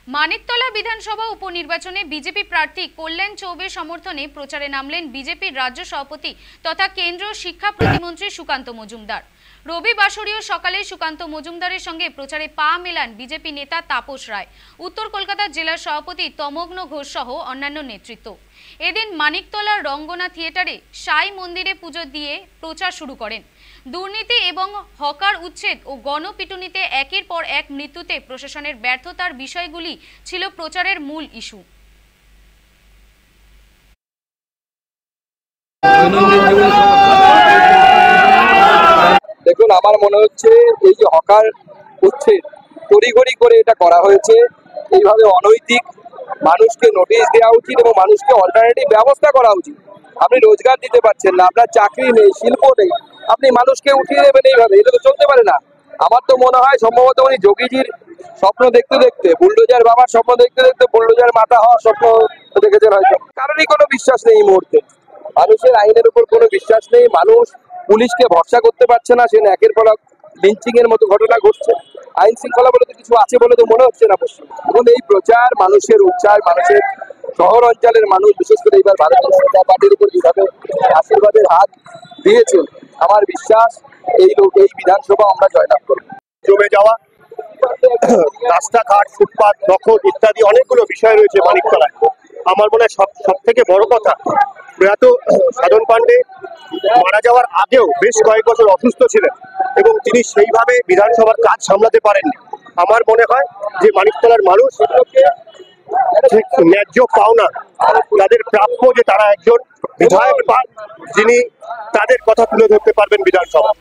মানিকতলা বিধানসভা উপনির্বাচনে বিজেপি প্রার্থী কল্যাণ চৌবের সমর্থনে প্রচারে নামলেন বিজেপির রাজ্য সভাপতি তথা কেন্দ্রীয় শিক্ষা প্রতিমন্ত্রী সুকান্ত মজুমদার। রবিবাসরীয় সকালে সুকান্ত মজুমদারের সঙ্গে প্রচারে পা মেলান বিজেপি নেতা তাপস রায়, উত্তর কলকাতা জেলার সভাপতি তমগ্ন ঘোষ সহ অন্যান্য নেতৃত্ব। এদিন মানিকতলার রঙ্গনা থিয়েটারে সাই মন্দিরে পুজো দিয়ে প্রচার শুরু করেন। দুর্নীতি এবং হকার উচ্ছেদ ও গণপিটুনিতে একের পর এক মৃত্যুতে প্রশাসনের ব্যর্থতার বিষয়গুলি ছিল প্রচারের মূল ইস্যু। দেখুন, আমার মনে হচ্ছে এই যে হকার উচ্ছেদ তড়িঘড়ি করে এটা করা হয়েছে, এইভাবে অনৈতিক মানুষকে নোটিশ দেওয়া উচিত এবং মানুষকে অল্টারনেটিভ ব্যবস্থা করা উচিত। আপনি রোজগার দিতে পারছেন না, আপনার চাকরি নেই, শিল্প নেই, আপনি মানুষকে উঠিয়ে দেবেন এইভাবে, এটা তো চলতে পারে না। আমার তো মনে হয় সম্ভবত উনি যোগীজির স্বপ্ন দেখতে দেখতে, বুলডোজার বাবার স্বপ্ন দেখতে দেখতে বুলডোজার মাথা হওয়ার স্বপ্ন দেখেছেন হয়তো। কারণই কোনো বিশ্বাস নেই এই মুহূর্তে, মানুষের আইনের উপর কোনো বিশ্বাস নেই, মানুষ পুলিশকে ভরসা করতে পারছে না, সে একের পর এক লিঞ্চিং এর মতো ঘটনা ঘটছে। আইন শৃঙ্খলা বলে তো কিছু আছে বলে তো মনে হচ্ছে না পশ্চিম। এবং এই প্রচার, মানুষের উচ্চার, মানুষের শহর অঞ্চলের মানুষ বিশেষ করে এইবার ভারতীয় জনতা পার্টির উপর যেভাবে আশীর্বাদের হাত দিয়েছে, আমার বিশ্বাস এই বিধানসভা আমরা জয়লাভ করব। জমে যাওয়া রাস্তাঘাট, ফুটপাত, দখল ইত্যাদি অনেকগুলো বিষয় রয়েছে মানিকতলায়। আমার মনে হয় সব থেকে বড় কথা, প্রয়াত সাধন পান্ডে মারা যাওয়ার আগেও বেশ কয়েক বছর অসুস্থ ছিলেন এবং তিনি সেইভাবে বিধানসভার কাজ সামলাতে পারেননি। আমার মনে হয় যে মানিকতলার মানুষ ন্যায্য পাওনা, তাদের প্রাপ্য যে তারা একজন বিধায়ক পান যিনি তাদের কথা তুলে ধরতে পারবেন বিধানসভা।